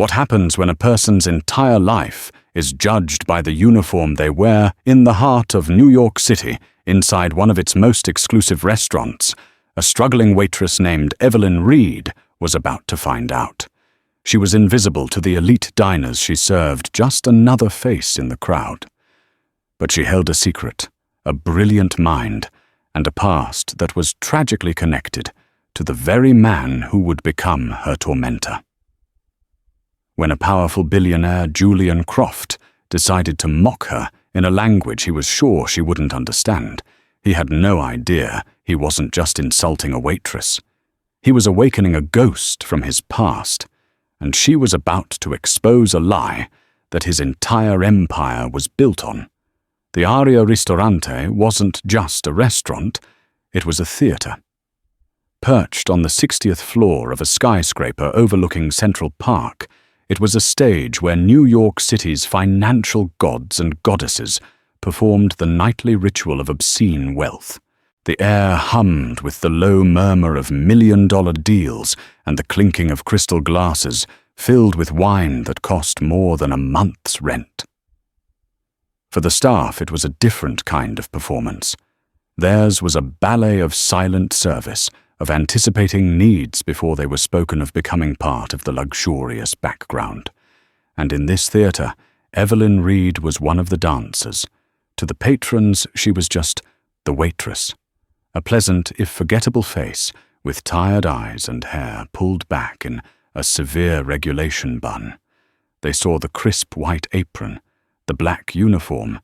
What happens when a person's entire life is judged by the uniform they wear in the heart of New York City, inside one of its most exclusive restaurants? A struggling waitress named Evelyn Reed was about to find out. She was invisible to the elite diners she served, just another face in the crowd. But she held a secret, a brilliant mind, and a past that was tragically connected to the very man who would become her tormentor. When a powerful billionaire, Julian Croft, decided to mock her in a language he was sure she wouldn't understand, he had no idea he wasn't just insulting a waitress. He was awakening a ghost from his past, and she was about to expose a lie that his entire empire was built on. The Aria Ristorante wasn't just a restaurant, it was a theater. Perched on the 60th floor of a skyscraper overlooking Central Park, it was a stage where New York City's financial gods and goddesses performed the nightly ritual of obscene wealth. The air hummed with the low murmur of million-dollar deals and the clinking of crystal glasses filled with wine that cost more than a month's rent. For the staff, it was a different kind of performance. Theirs was a ballet of silent service, of anticipating needs before they were spoken of becoming part of the luxurious background. And in this theater, Evelyn Reed was one of the dancers. To the patrons, she was just the waitress. A pleasant, if forgettable face, with tired eyes and hair pulled back in a severe regulation bun. They saw the crisp white apron, the black uniform,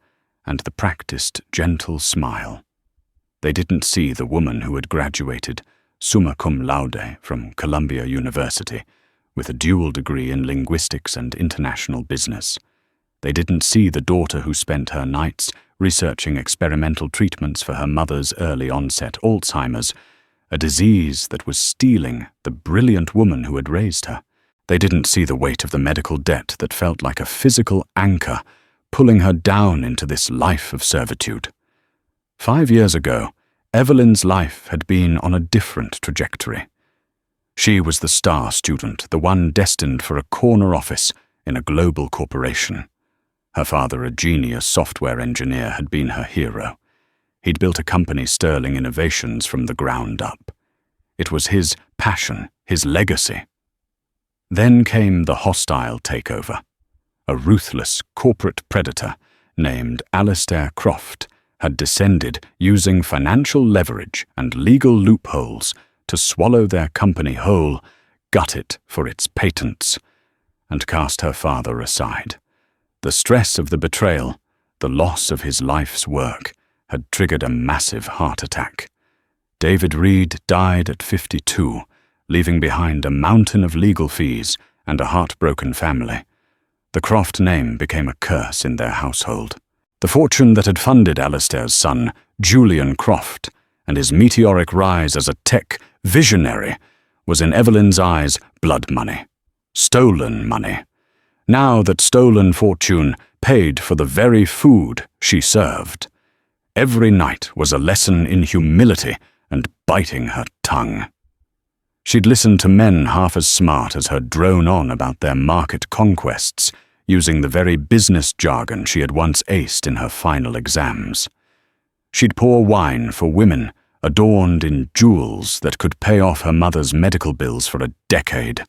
and the practiced, gentle smile. They didn't see the woman who had graduated summa cum laude from Columbia University, with a dual degree in linguistics and international business. They didn't see the daughter who spent her nights researching experimental treatments for her mother's early-onset Alzheimer's, a disease that was stealing the brilliant woman who had raised her. They didn't see the weight of the medical debt that felt like a physical anchor, pulling her down into this life of servitude. 5 years ago, Evelyn's life had been on a different trajectory. She was the star student, the one destined for a corner office in a global corporation. Her father, a genius software engineer, had been her hero. He'd built a company sterling innovations from the ground up. It was his passion, his legacy. Then came the hostile takeover. A ruthless corporate predator named Alistair Croft had descended using financial leverage and legal loopholes to swallow their company whole, gut it for its patents, and cast her father aside. The stress of the betrayal, the loss of his life's work, had triggered a massive heart attack. David Reed died at 52, leaving behind a mountain of legal fees and a heartbroken family. The Croft name became a curse in their household. The fortune that had funded Alistair's son, Julian Croft, and his meteoric rise as a tech visionary was in Evelyn's eyes blood money, stolen money. Now that stolen fortune paid for the very food she served. Every night was a lesson in humility and biting her tongue. She'd listened to men half as smart as her drone on about their market conquests, using the very business jargon she had once aced in her final exams. She'd pour wine for women adorned in jewels that could pay off her mother's medical bills for a decade.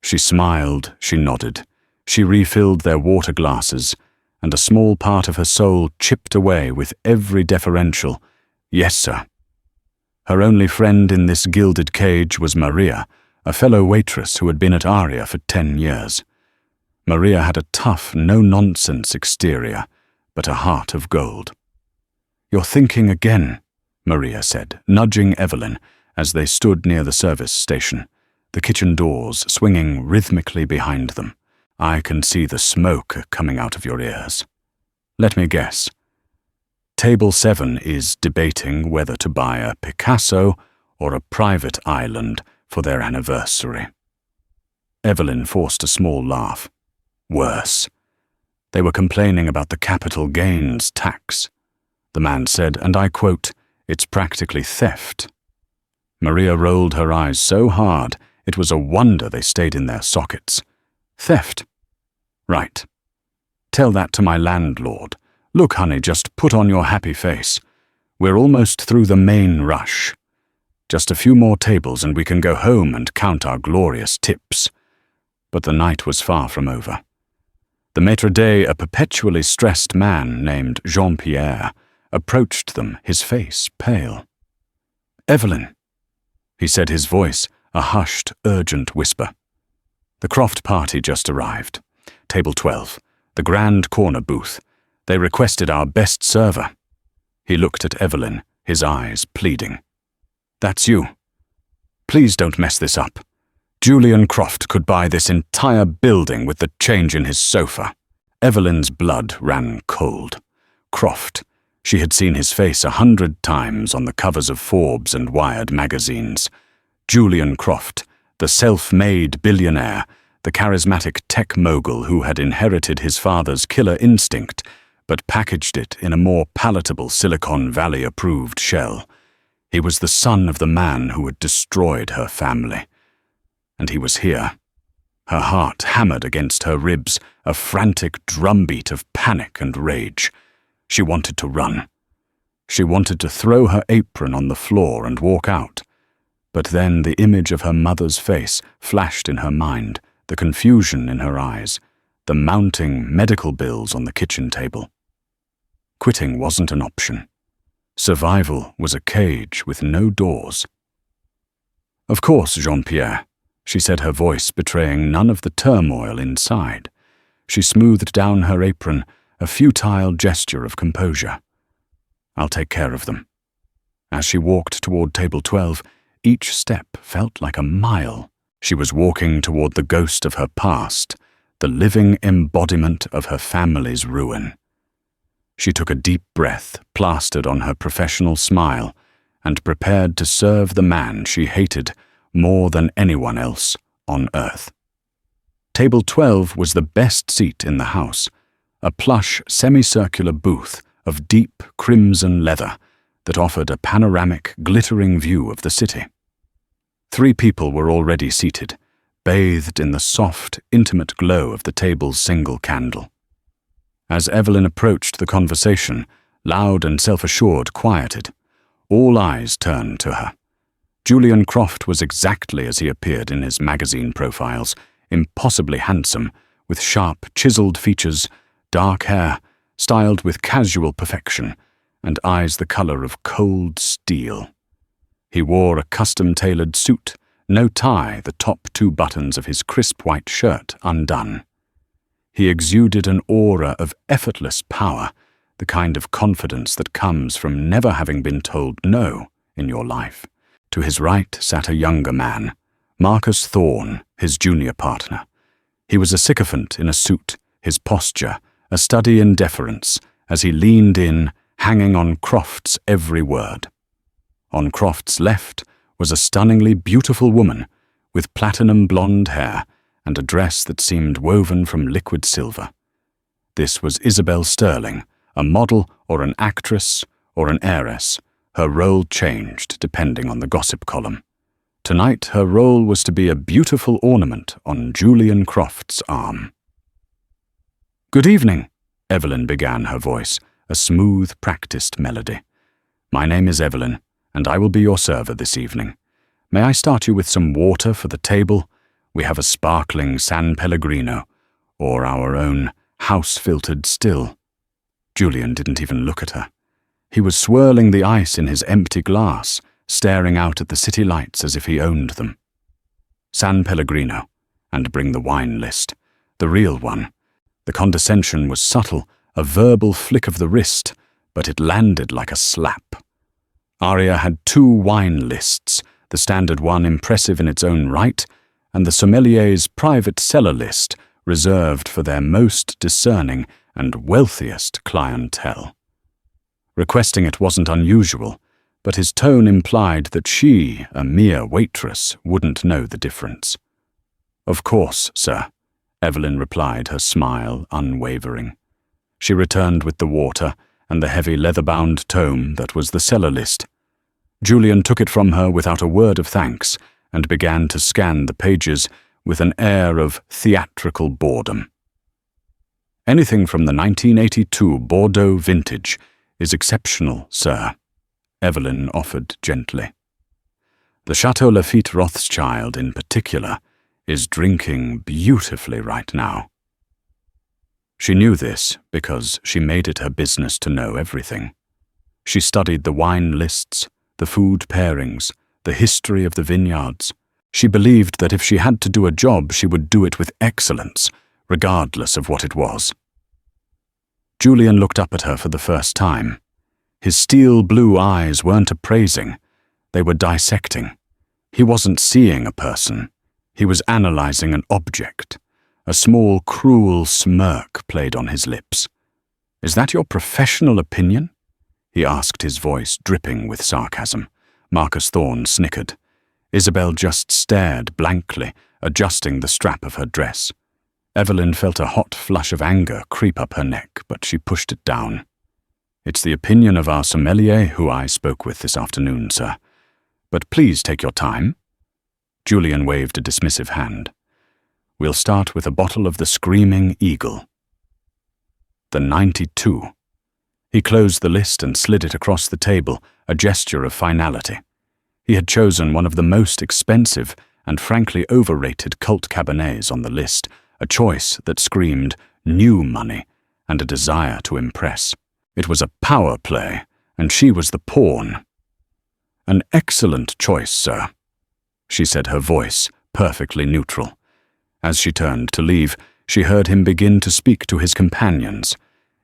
She smiled, she nodded, she refilled their water glasses, and a small part of her soul chipped away with every deferential, "Yes, sir." Her only friend in this gilded cage was Maria, a fellow waitress who had been at Aria for 10 years. Maria had a tough, no-nonsense exterior, but a heart of gold. "You're thinking again," Maria said, nudging Evelyn as they stood near the service station, the kitchen doors swinging rhythmically behind them. "I can see the smoke coming out of your ears. Let me guess. Table 7 is debating whether to buy a Picasso or a private island for their anniversary." Evelyn forced a small laugh. Worse. They were complaining about the capital gains tax. The man said, and I quote, "It's practically theft." Maria rolled her eyes so hard, It was a wonder they stayed in their sockets. Theft. Right. Tell that to my landlord. Look, honey, just put on your happy face. We're almost through the main rush. Just a few more tables and we can go home and count our glorious tips. But the night was far from over. The maitre d', a perpetually stressed man named Jean-Pierre, approached them, his face pale. "Evelyn," he said, his voice a hushed, urgent whisper. The Croft party just arrived. Table 12, the grand corner booth. They requested our best server. He looked at Evelyn, his eyes pleading. "That's you. Please don't mess this up. Julian Croft could buy this entire building with the change in his sofa." Evelyn's blood ran cold. Croft. She had seen his face 100 times on the covers of Forbes and Wired magazines. Julian Croft, the self-made billionaire, the charismatic tech mogul who had inherited his father's killer instinct, but packaged it in a more palatable Silicon Valley-approved shell. He was the son of the man who had destroyed her family. And he was here. Her heart hammered against her ribs, a frantic drumbeat of panic and rage. She wanted to run. She wanted to throw her apron on the floor and walk out. But then the image of her mother's face flashed in her mind, the confusion in her eyes, the mounting medical bills on the kitchen table. Quitting wasn't an option. Survival was a cage with no doors. "Of course, Jean-Pierre," she said, her voice betraying none of the turmoil inside. She smoothed down her apron, a futile gesture of composure. "I'll take care of them." As she walked toward table 12, each step felt like a mile. She was walking toward the ghost of her past, the living embodiment of her family's ruin. She took a deep breath, plastered on her professional smile, and prepared to serve the man she hated more than anyone else on earth. Table 12 was the best seat in the house, a plush, semicircular booth of deep crimson leather that offered a panoramic, glittering view of the city. 3 people were already seated, bathed in the soft, intimate glow of the table's single candle. As Evelyn approached the conversation, loud and self-assured, quieted, all eyes turned to her. Julian Croft was exactly as he appeared in his magazine profiles, impossibly handsome, with sharp, chiseled features, dark hair, styled with casual perfection, and eyes the color of cold steel. He wore a custom-tailored suit, no tie, the top 2 buttons of his crisp white shirt undone. He exuded an aura of effortless power, the kind of confidence that comes from never having been told no in your life. To his right sat a younger man, Marcus Thorne, his junior partner. He was a sycophant in a suit, his posture a study in deference, as he leaned in, hanging on Croft's every word. On Croft's left was a stunningly beautiful woman with platinum blonde hair and a dress that seemed woven from liquid silver. This was Isabel Sterling, a model or an actress or an heiress. Her role changed depending on the gossip column. Tonight her role was to be a beautiful ornament on Julian Croft's arm. "Good evening," Evelyn began, her voice a smooth, practiced melody. "My name is Evelyn, and I will be your server this evening. May I start you with some water for the table? We have a sparkling San Pellegrino, or our own house-filtered still." Julian didn't even look at her. He was swirling the ice in his empty glass, staring out at the city lights as if he owned them. "San Pellegrino, and bring the wine list. The real one." The condescension was subtle, a verbal flick of the wrist, but it landed like a slap. Aria had 2 wine lists, the standard one impressive in its own right, and the sommelier's private cellar list reserved for their most discerning and wealthiest clientele. Requesting it wasn't unusual, but his tone implied that she, a mere waitress, wouldn't know the difference. "Of course, sir," Evelyn replied, her smile unwavering. She returned with the water and the heavy leather-bound tome that was the cellar list. Julian took it from her without a word of thanks and began to scan the pages with an air of theatrical boredom. "Anything from the 1982 Bordeaux vintage is exceptional, sir," Evelyn offered gently. "The Chateau Lafite Rothschild, in particular, is drinking beautifully right now." She knew this because she made it her business to know everything. She studied the wine lists, the food pairings, the history of the vineyards. She believed that if she had to do a job, she would do it with excellence, regardless of what it was. Julian looked up at her for the first time. His steel blue eyes weren't appraising, they were dissecting. He wasn't seeing a person, he was analyzing an object. A small, cruel smirk played on his lips. "Is that your professional opinion?" he asked, his voice dripping with sarcasm. Marcus Thorne snickered. Isabel just stared blankly, adjusting the strap of her dress. Evelyn felt a hot flush of anger creep up her neck, but she pushed it down. "It's the opinion of our sommelier who I spoke with this afternoon, sir. But please take your time." Julian waved a dismissive hand. "We'll start with a bottle of the Screaming Eagle." The 92. He closed the list and slid it across the table, a gesture of finality. He had chosen one of the most expensive and frankly overrated cult cabernets on the list, a choice that screamed new money and a desire to impress. It was a power play, and she was the pawn. "An excellent choice, sir," she said, her voice perfectly neutral. As she turned to leave, she heard him begin to speak to his companions.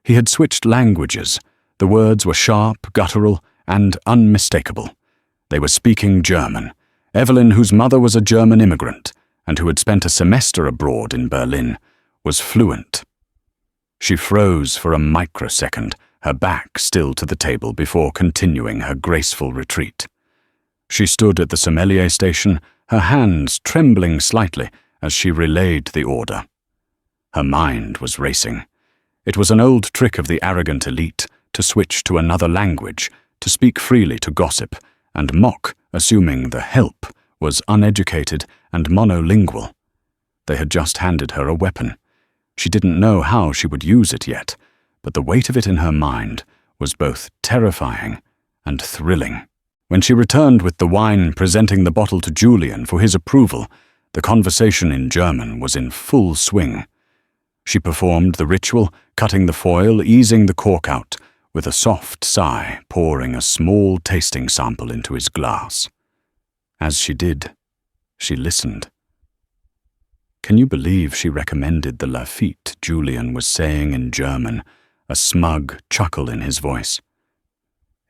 He had switched languages. The words were sharp, guttural, and unmistakable. They were speaking German. Evelyn, whose mother was a German immigrant, and who had spent a semester abroad in Berlin, was fluent. She froze for a microsecond, her back still to the table before continuing her graceful retreat. She stood at the sommelier station, her hands trembling slightly as she relayed the order. Her mind was racing. It was an old trick of the arrogant elite to switch to another language, to speak freely to gossip, and mock, assuming the help was uneducated and monolingual. They had just handed her a weapon. She didn't know how she would use it yet, but the weight of it in her mind was both terrifying and thrilling. When she returned with the wine, presenting the bottle to Julian for his approval, the conversation in German was in full swing. She performed the ritual, cutting the foil, easing the cork out, with a soft sigh, pouring a small tasting sample into his glass. As she did, she listened. Can you believe she recommended the Lafite Julian was saying in German, a smug chuckle in his voice?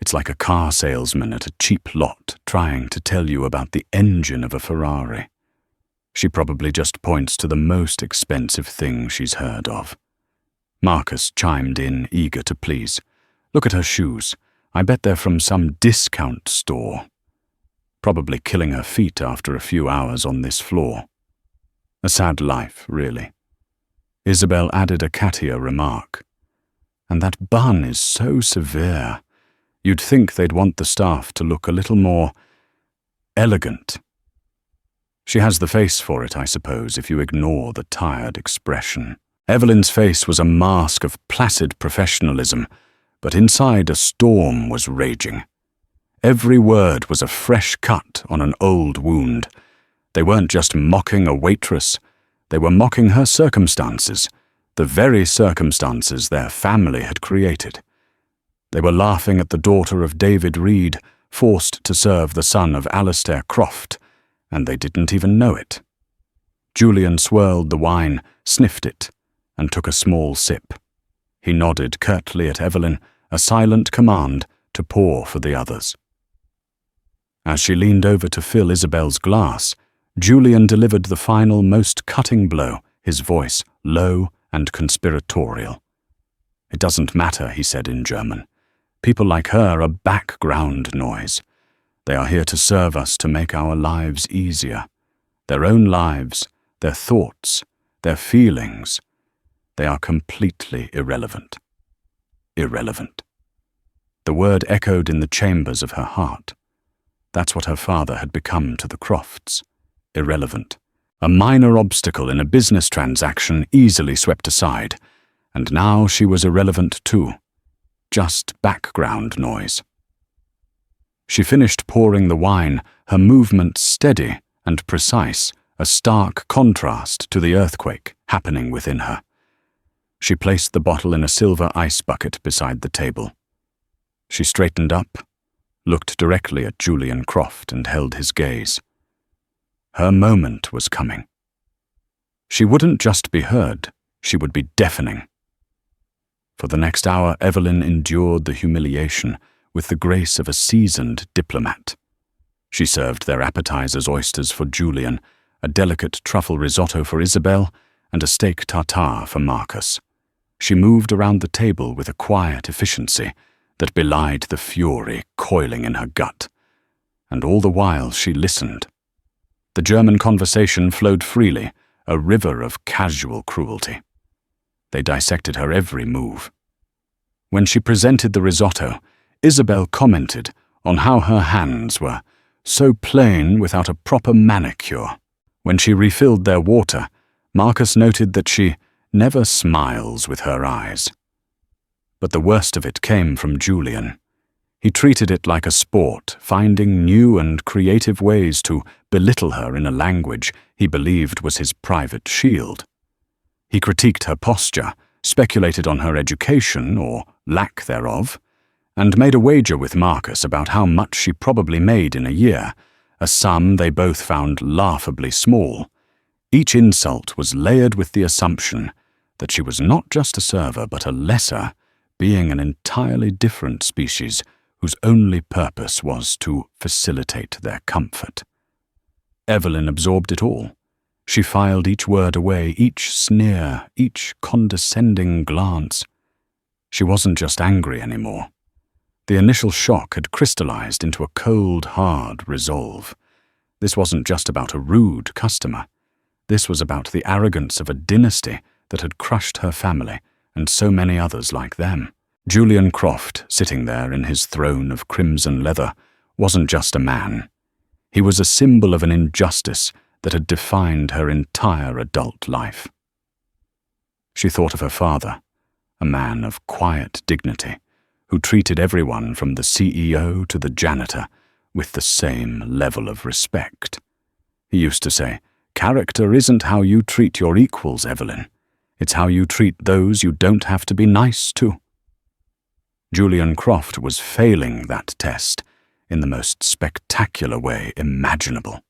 It's like a car salesman at a cheap lot trying to tell you about the engine of a Ferrari. She probably just points to the most expensive thing she's heard of. Marcus chimed in, eager to please. Look at her shoes. I bet they're from some discount store. Probably killing her feet after a few hours on this floor. A sad life, really. Isabel added a cattier remark. And that bun is so severe. You'd think they'd want the staff to look a little more elegant. She has the face for it, I suppose, if you ignore the tired expression. Evelyn's face was a mask of placid professionalism, but inside a storm was raging. Every word was a fresh cut on an old wound. They weren't just mocking a waitress, they were mocking her circumstances, the very circumstances their family had created. They were laughing at the daughter of David Reed, forced to serve the son of Alistair Croft, and they didn't even know it. Julian swirled the wine, sniffed it, and took a small sip. He nodded curtly at Evelyn, a silent command to pour for the others. As she leaned over to fill Isabel's glass, Julian delivered the final, most cutting blow, his voice low and conspiratorial. It doesn't matter, he said in German. People like her are background noise. They are here to serve us, to make our lives easier. Their own lives, their thoughts, their feelings, they are completely irrelevant. Irrelevant. The word echoed in the chambers of her heart. That's what her father had become to the Crofts. irrelevant. A minor obstacle in a business transaction easily swept aside, and now she was irrelevant too. Just background noise. She finished pouring the wine, her movements steady and precise, a stark contrast to the earthquake happening within her. She placed the bottle in a silver ice bucket beside the table. She straightened up, looked directly at Julian Croft and held his gaze. Her moment was coming. She wouldn't just be heard, she would be deafening. For the next hour, Evelyn endured the humiliation with the grace of a seasoned diplomat. She served their appetizers oysters for Julian, a delicate truffle risotto for Isabel, and a steak tartare for Marcus. She moved around the table with a quiet efficiency that belied the fury coiling in her gut. And all the while she listened. The German conversation flowed freely, a river of casual cruelty. They dissected her every move. When she presented the risotto, Isabel commented on how her hands were so plain without a proper manicure. When she refilled their water, Marcus noted that she never smiles with her eyes. But the worst of it came from Julian. He treated it like a sport, finding new and creative ways to belittle her in a language he believed was his private shield. He critiqued her posture, speculated on her education, or lack thereof, and made a wager with Marcus about how much she probably made in a year, a sum they both found laughably small. Each insult was layered with the assumption that she was not just a server but a lesser, being an entirely different species whose only purpose was to facilitate their comfort. Evelyn absorbed it all. She filed each word away, each sneer, each condescending glance. She wasn't just angry anymore. The initial shock had crystallized into a cold, hard resolve. This wasn't just about a rude customer. This was about the arrogance of a dynasty that had crushed her family and so many others like them. Julian Croft, sitting there in his throne of crimson leather, wasn't just a man. He was a symbol of an injustice that had defined her entire adult life. She thought of her father, a man of quiet dignity, who treated everyone from the CEO to the janitor with the same level of respect. He used to say, "Character isn't how you treat your equals, Evelyn. It's how you treat those you don't have to be nice to." Julian Croft was failing that test in the most spectacular way imaginable.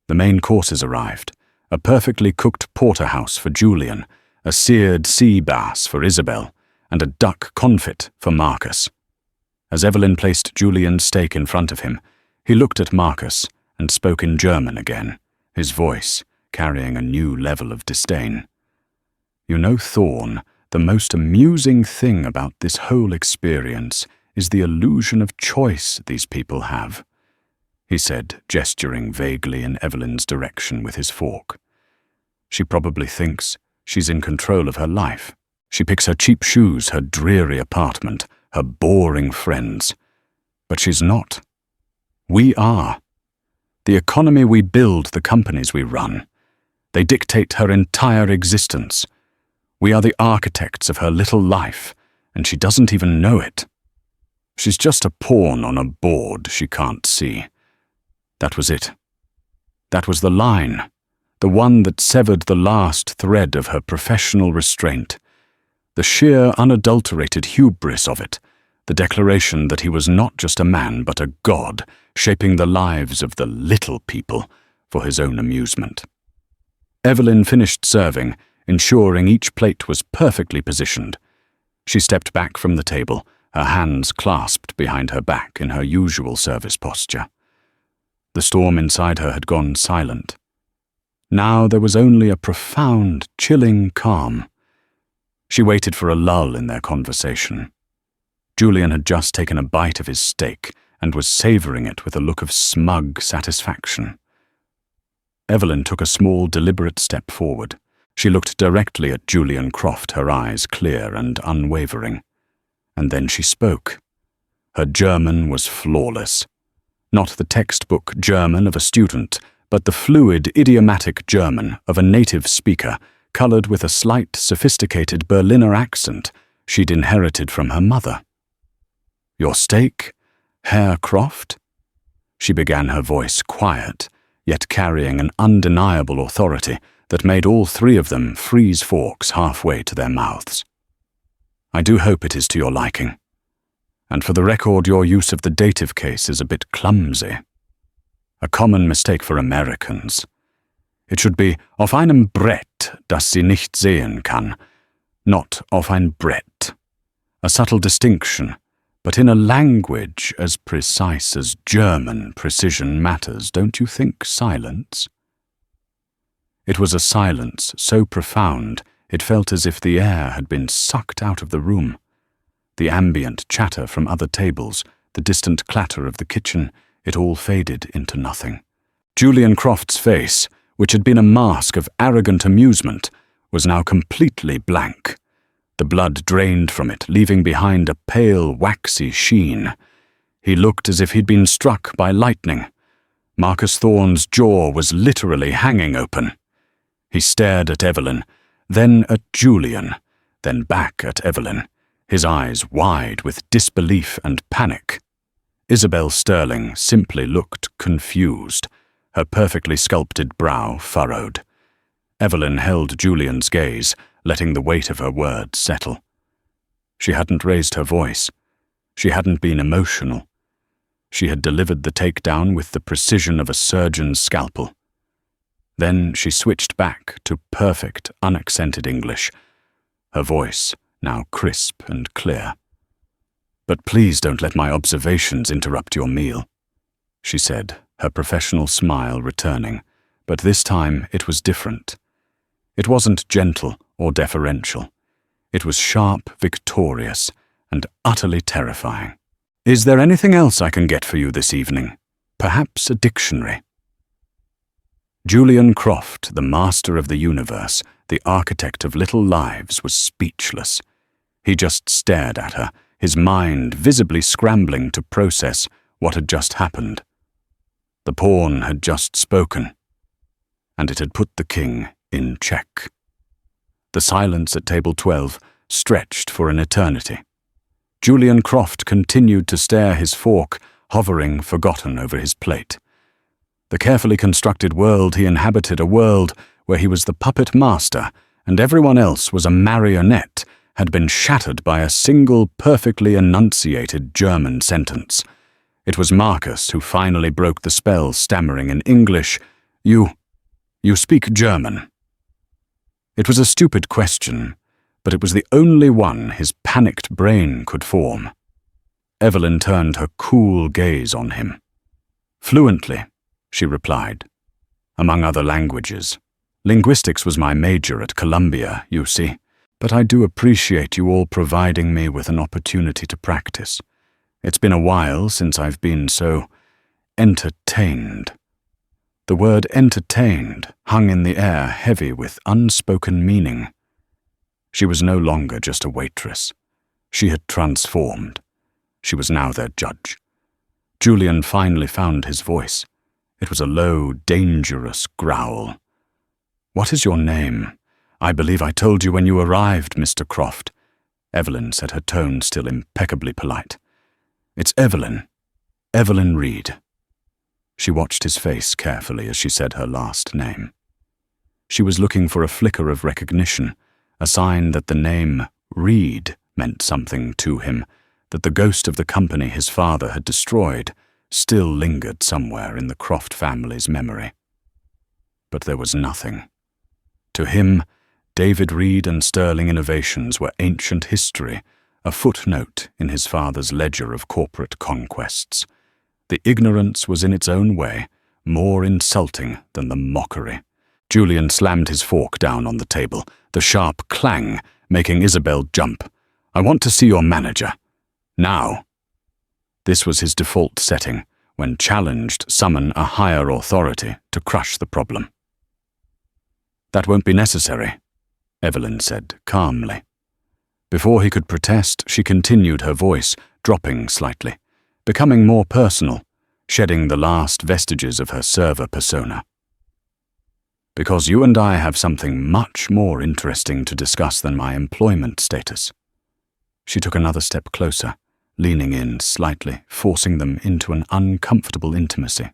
The main courses arrived, a perfectly cooked porterhouse for Julian, a seared sea bass for Isabel, and a duck confit for Marcus. As Evelyn placed Julian's steak in front of him, he looked at Marcus and spoke in German again, his voice carrying a new level of disdain. "You know, Thorne, the most amusing thing about this whole experience is the illusion of choice these people have," he said, gesturing vaguely in Evelyn's direction with his fork. "She probably thinks she's in control of her life. She picks her cheap shoes, her dreary apartment, her boring friends. But she's not. We are. The economy we build, the companies we run. They dictate her entire existence. We are the architects of her little life, and she doesn't even know it. She's just a pawn on a board she can't see." That was it. That was the line, the one that severed the last thread of her professional restraint. The sheer, unadulterated hubris of it, the declaration that he was not just a man but a god, shaping the lives of the little people for his own amusement. Evelyn finished serving, ensuring each plate was perfectly positioned. She stepped back from the table, her hands clasped behind her back in her usual service posture. The storm inside her had gone silent. Now there was only a profound, chilling calm. She waited for a lull in their conversation. Julian had just taken a bite of his steak and was savoring it with a look of smug satisfaction. Evelyn took a small, deliberate step forward. She looked directly at Julian Croft, her eyes clear and unwavering. And then she spoke. Her German was flawless. Not the textbook German of a student, but the fluid, idiomatic German of a native speaker, coloured with a slight, sophisticated Berliner accent she'd inherited from her mother. "Your steak, Herr Croft?" She began, her voice quiet, yet carrying an undeniable authority that made all three of them freeze forks halfway to their mouths. "I do hope it is to your liking. And for the record, your use of the dative case is a bit clumsy. A common mistake for Americans. It should be auf einem Brett, das sie nicht sehen kann, not auf ein Brett. A subtle distinction, but in a language as precise as German precision matters, don't you think, silence?" It was a silence so profound it felt as if the air had been sucked out of the room. The ambient chatter from other tables, the distant clatter of the kitchen, it all faded into nothing. Julian Croft's face, which had been a mask of arrogant amusement, was now completely blank. The blood drained from it, leaving behind a pale, waxy sheen. He looked as if he'd been struck by lightning. Marcus Thorne's jaw was literally hanging open. He stared at Evelyn, then at Julian, then back at Evelyn, his eyes wide with disbelief and panic. Isabel Sterling simply looked confused, her perfectly sculpted brow furrowed. Evelyn held Julian's gaze, letting the weight of her words settle. She hadn't raised her voice. She hadn't been emotional. She had delivered the takedown with the precision of a surgeon's scalpel. Then she switched back to perfect, unaccented English, her voice now crisp and clear. "But please don't let my observations interrupt your meal," she said, her professional smile returning, but this time it was different. It wasn't gentle or deferential. It was sharp, victorious, and utterly terrifying. "Is there anything else I can get for you this evening? Perhaps a dictionary?" Julian Croft, the master of the universe, the architect of little lives, was speechless. He just stared at her, his mind visibly scrambling to process what had just happened. The pawn had just spoken, and it had put the king in check. The silence at table 12 stretched for an eternity. Julian Croft continued to stare, his fork hovering forgotten over his plate. The carefully constructed world he inhabited, a world where he was the puppet master and everyone else was a marionette, had been shattered by a single perfectly enunciated German sentence. It was Marcus who finally broke the spell, stammering in English, You speak German." It was a stupid question, but it was the only one his panicked brain could form. Evelyn turned her cool gaze on him. "Fluently," she replied. "Among other languages. Linguistics was my major at Columbia, you see, but I do appreciate you all providing me with an opportunity to practice. It's been a while since I've been so entertained." The word entertained hung in the air, heavy with unspoken meaning. She was no longer just a waitress. She had transformed. She was now their judge. Julian finally found his voice. It was a low, dangerous growl. "What is your name? I believe I told you when you arrived, Mr. Croft." Evelyn said, her tone still impeccably polite. "It's Evelyn. Evelyn Reed." She watched his face carefully as she said her last name. She was looking for a flicker of recognition, a sign that the name Reed meant something to him, that the ghost of the company his father had destroyed still lingered somewhere in the Croft family's memory. But there was nothing. To him, David Reed and Sterling Innovations were ancient history, a footnote in his father's ledger of corporate conquests. The ignorance was in its own way more insulting than the mockery. Julian slammed his fork down on the table, the sharp clang making Isabel jump. "I want to see your manager. Now." This was his default setting, when challenged, summon a higher authority to crush the problem. "That won't be necessary," Evelyn said calmly. Before he could protest, she continued, her voice dropping slightly, becoming more personal, shedding the last vestiges of her server persona. Because you and I have something much more interesting to discuss than my employment status. She took another step closer, leaning in slightly, forcing them into an uncomfortable intimacy.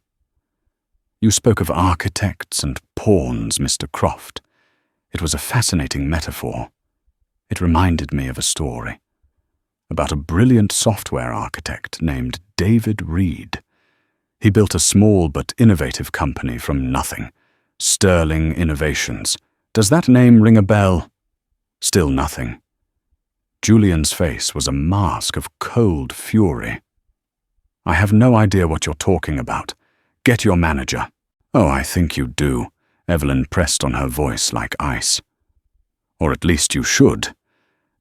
You spoke of architects and pawns, Mr. Croft. It was a fascinating metaphor. It reminded me of a story about a brilliant software architect named David Reed. He built a small but innovative company from nothing, Sterling Innovations. Does that name ring a bell? Still nothing. Julian's face was a mask of cold fury. I have no idea what you're talking about. Get your manager. Oh, I think you do. Evelyn pressed on her voice like ice. Or at least you should,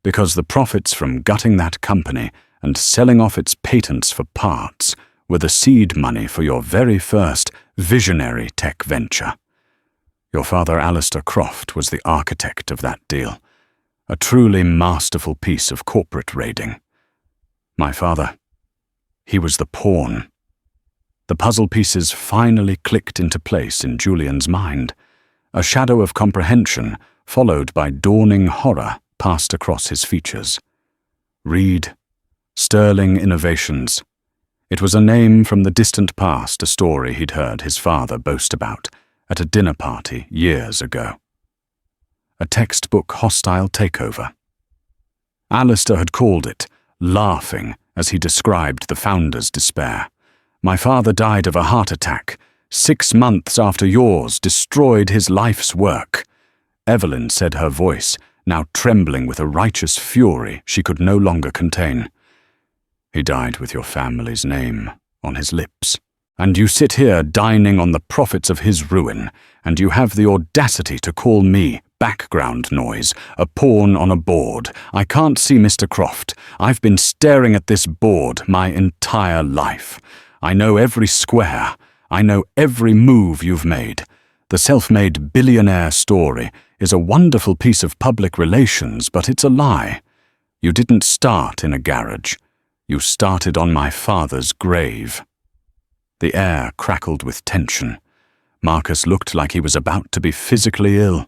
because the profits from gutting that company and selling off its patents for parts were the seed money for your very first visionary tech venture. Your father, Alistair Croft, was the architect of that deal, a truly masterful piece of corporate raiding. My father, he was the pawn. The puzzle pieces finally clicked into place in Julian's mind. A shadow of comprehension, followed by dawning horror, passed across his features. Reed, Sterling Innovations. It was a name from the distant past, a story he'd heard his father boast about at a dinner party years ago. A textbook hostile takeover. Alistair had called it, laughing, as he described the founder's despair. My father died of a heart attack, 6 months after yours destroyed his life's work. Evelyn said, her voice now trembling with a righteous fury she could no longer contain. He died with your family's name on his lips. And you sit here dining on the profits of his ruin, and you have the audacity to call me background noise, a pawn on a board. I can't see, Mr. Croft. I've been staring at this board my entire life. I know every square. I know every move you've made. The self-made billionaire story is a wonderful piece of public relations, but it's a lie. You didn't start in a garage. You started on my father's grave. The air crackled with tension. Marcus looked like he was about to be physically ill.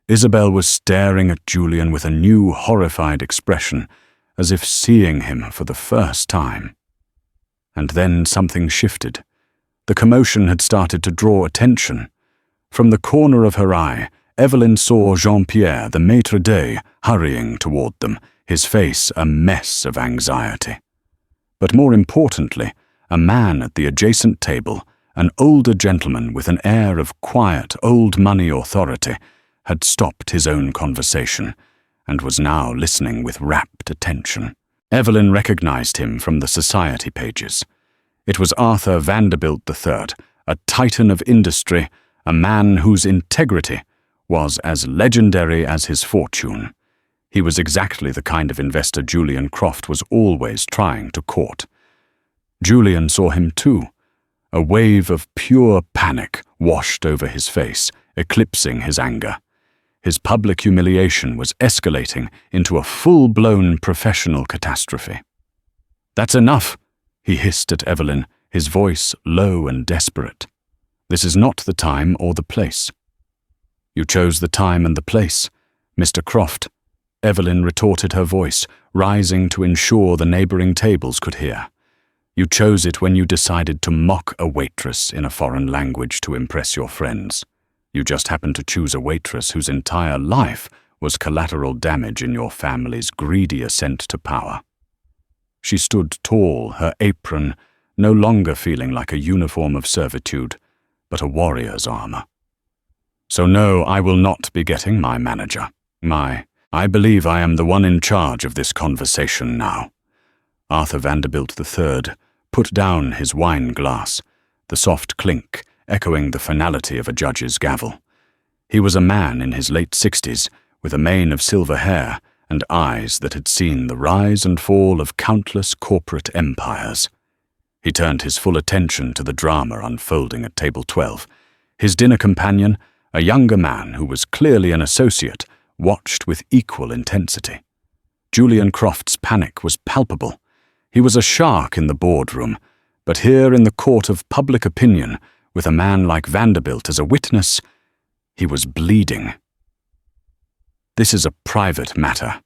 Isabel was staring at Julian with a new horrified expression, as if seeing him for the first time. And then something shifted. The commotion had started to draw attention. From the corner of her eye, Evelyn saw Jean-Pierre, the maître d', hurrying toward them, his face a mess of anxiety. But more importantly, a man at the adjacent table, an older gentleman with an air of quiet, old-money authority, had stopped his own conversation and was now listening with rapt attention. Evelyn recognized him from the society pages. It was Arthur Vanderbilt III, a titan of industry, a man whose integrity was as legendary as his fortune. He was exactly the kind of investor Julian Croft was always trying to court. Julian saw him too. A wave of pure panic washed over his face, eclipsing his anger. His public humiliation was escalating into a full-blown professional catastrophe. "That's enough," he hissed at Evelyn, his voice low and desperate. "This is not the time or the place." "You chose the time and the place, Mr. Croft," Evelyn retorted, her voice rising to ensure the neighboring tables could hear. "You chose it when you decided to mock a waitress in a foreign language to impress your friends. You just happened to choose a waitress whose entire life was collateral damage in your family's greedy ascent to power." She stood tall, her apron no longer feeling like a uniform of servitude, but a warrior's armor. "So no, I will not be getting my manager. I believe I am the one in charge of this conversation now." Arthur Vanderbilt III put down his wine glass, the soft clink echoing the finality of a judge's gavel. He was a man in his late 60s, with a mane of silver hair and eyes that had seen the rise and fall of countless corporate empires. He turned his full attention to the drama unfolding at table 12. His dinner companion, a younger man who was clearly an associate, watched with equal intensity. Julian Croft's panic was palpable. He was a shark in the boardroom, but here in the court of public opinion, with a man like Vanderbilt as a witness, He was bleeding. "This is a private matter,"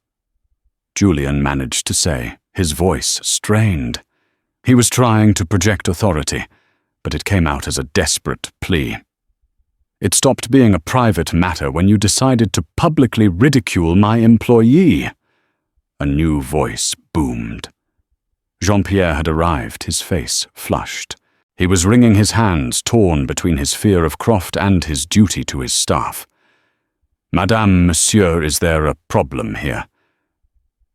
Julian managed to say, his voice strained. He was trying to project authority, but it came out as a desperate plea. "It stopped being a private matter when you decided to publicly ridicule my employee." A new voice boomed. Jean-Pierre had arrived, his face flushed. He was wringing his hands, torn between his fear of Croft and his duty to his staff. "Madame, Monsieur, is there a problem here?"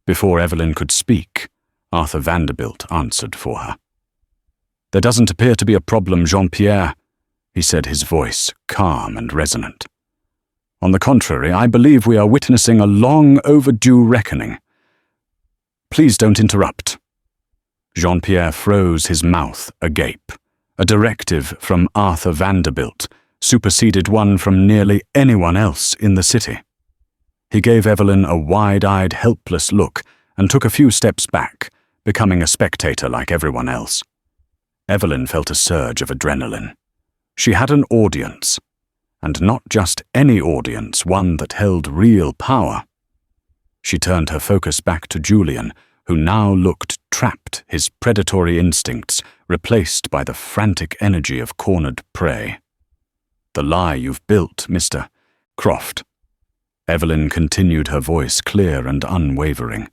Before Evelyn could speak, Arthur Vanderbilt answered for her. "There doesn't appear to be a problem, Jean-Pierre," he said, his voice calm and resonant. "On the contrary, I believe we are witnessing a long overdue reckoning. Please don't interrupt." Jean-Pierre froze, his mouth agape. A directive from Arthur Vanderbilt superseded one from nearly anyone else in the city. He gave Evelyn a wide-eyed, helpless look and took a few steps back, becoming a spectator like everyone else. Evelyn felt a surge of adrenaline. She had an audience, and not just any audience, one that held real power. She turned her focus back to Julian, who now looked trapped, his predatory instincts replaced by the frantic energy of cornered prey. "The lie you've built, Mr. Croft," Evelyn continued, her voice clear and unwavering,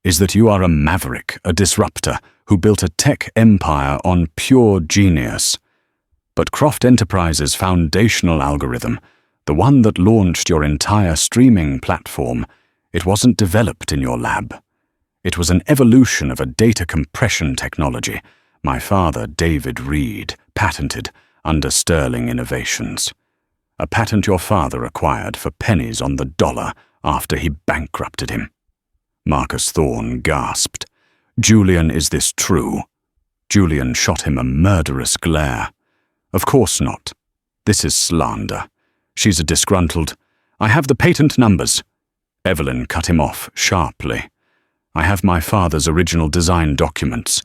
"is that you are a maverick, a disruptor, who built a tech empire on pure genius. But Croft Enterprises' foundational algorithm, the one that launched your entire streaming platform, it wasn't developed in your lab. It was an evolution of a data compression technology my father, David Reed, patented under Sterling Innovations. A patent your father acquired for pennies on the dollar after he bankrupted him." Marcus Thorne gasped. "Julian, is this true?" Julian shot him a murderous glare. "Of course not. This is slander. She's a disgruntled—" "I have the patent numbers." Evelyn cut him off sharply. "I have my father's original design documents.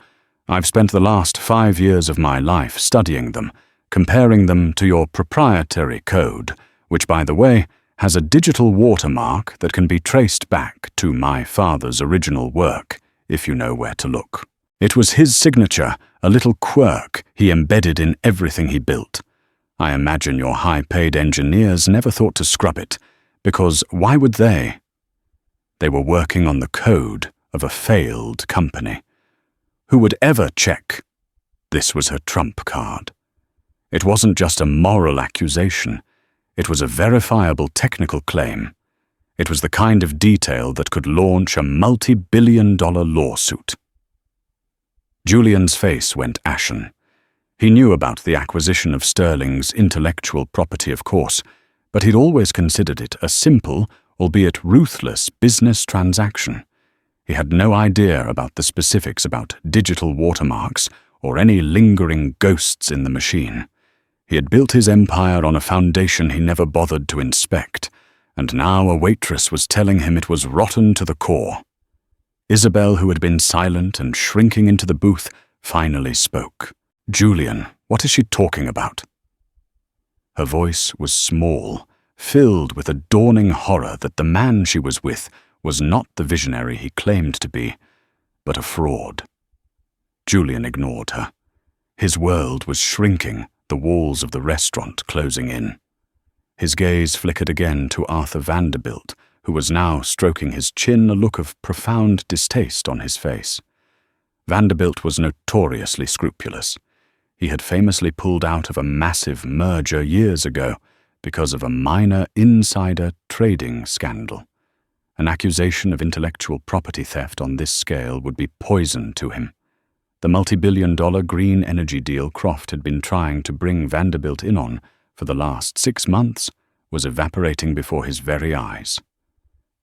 I've spent the last 5 years of my life studying them, comparing them to your proprietary code, which, by the way, has a digital watermark that can be traced back to my father's original work, if you know where to look. It was his signature, a little quirk he embedded in everything he built. I imagine your high-paid engineers never thought to scrub it, because why would they? They were working on the code of a failed company. Who would ever check? This was her trump card. It wasn't just a moral accusation. It was a verifiable technical claim. It was the kind of detail that could launch a multi-billion-dollar lawsuit. Julian's face went ashen. He knew about the acquisition of Sterling's intellectual property, of course, but he'd always considered it a simple, albeit ruthless, business transaction. He had no idea about the specifics about digital watermarks or any lingering ghosts in the machine. He had built his empire on a foundation he never bothered to inspect, and now a waitress was telling him it was rotten to the core. Isabel, who had been silent and shrinking into the booth, finally spoke. "Julian, what is she talking about?" Her voice was small, filled with a dawning horror that the man she was with was not the visionary he claimed to be, but a fraud. Julian ignored her. His world was shrinking, the walls of the restaurant closing in. His gaze flickered again to Arthur Vanderbilt, who was now stroking his chin, a look of profound distaste on his face. Vanderbilt was notoriously scrupulous. He had famously pulled out of a massive merger years ago because of a minor insider trading scandal. An accusation of intellectual property theft on this scale would be poison to him. The multi-billion-dollar green energy deal Croft had been trying to bring Vanderbilt in on for the last 6 months was evaporating before his very eyes.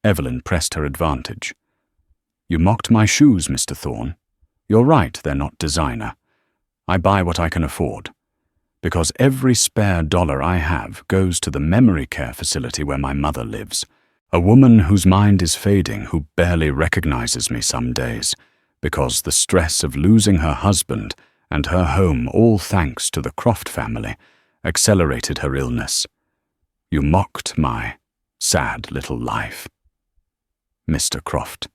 Evelyn pressed her advantage. "You mocked my shoes, Mr. Thorne. You're right, they're not designer. I buy what I can afford, because every spare dollar I have goes to the memory care facility where my mother lives. A woman whose mind is fading, who barely recognizes me some days, because the stress of losing her husband and her home, all thanks to the Croft family, accelerated her illness. You mocked my sad little life. Mr. Croft,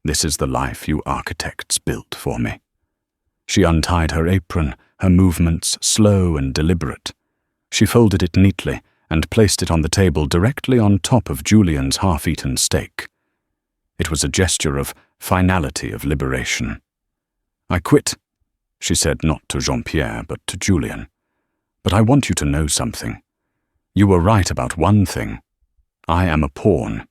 this is the life you architects built for me. She untied her apron, her movements slow and deliberate. She folded it neatly and placed it on the table directly on top of Julian's half-eaten steak. It was a gesture of finality, of liberation. I quit, she said, not to Jean-Pierre, but to Julian. But I want you to know something. You were right about one thing. I am a pawn.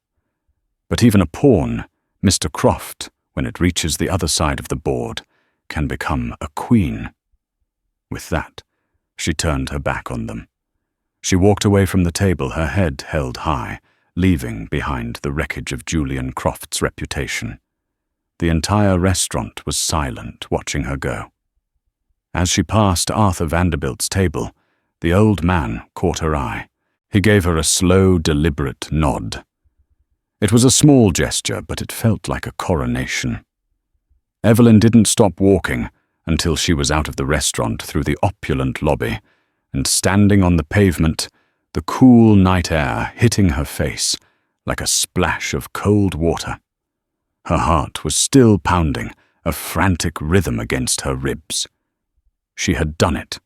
But even a pawn, Mr. Croft, when it reaches the other side of the board, can become a queen. With that, she turned her back on them. She walked away from the table, her head held high, leaving behind the wreckage of Julian Croft's reputation. The entire restaurant was silent, watching her go. As she passed Arthur Vanderbilt's table, the old man caught her eye. He gave her a slow, deliberate nod. It was a small gesture, but it felt like a coronation. Evelyn didn't stop walking until she was out of the restaurant, through the opulent lobby, and standing on the pavement, the cool night air hitting her face like a splash of cold water. Her heart was still pounding, a frantic rhythm against her ribs. She had done it.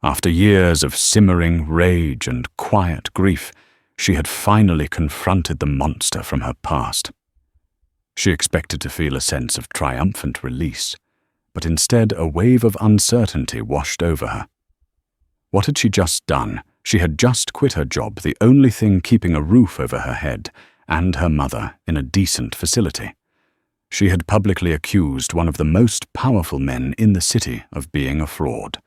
After years of simmering rage and quiet grief, she had finally confronted the monster from her past. She expected to feel a sense of triumphant release, but instead a wave of uncertainty washed over her. What had she just done? She had just quit her job, the only thing keeping a roof over her head, and her mother in a decent facility. She had publicly accused one of the most powerful men in the city of being a fraud.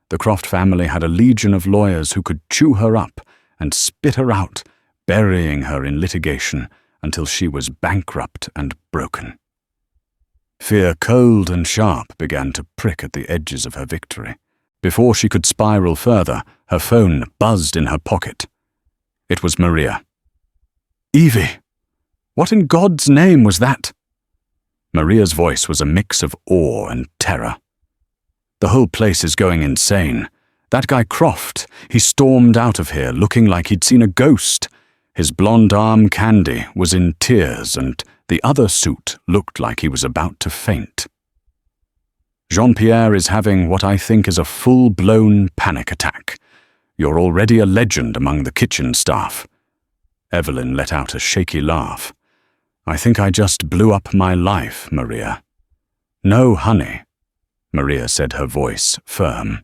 The Croft family had a legion of lawyers who could chew her up and spit her out, burying her in litigation until she was bankrupt and broken. Fear, cold and sharp, began to prick at the edges of her victory. Before she could spiral further, her phone buzzed in her pocket. It was Maria. "Evie! What in God's name was that?" Maria's voice was a mix of awe and terror. "The whole place is going insane. That guy Croft, he stormed out of here looking like he'd seen a ghost. His blonde arm, Candy, was in tears, and the other suit looked like he was about to faint. Jean-Pierre is having what I think is a full-blown panic attack. You're already a legend among the kitchen staff." Evelyn let out a shaky laugh. "I think I just blew up my life, Maria." "No, honey," Maria said, her voice firm.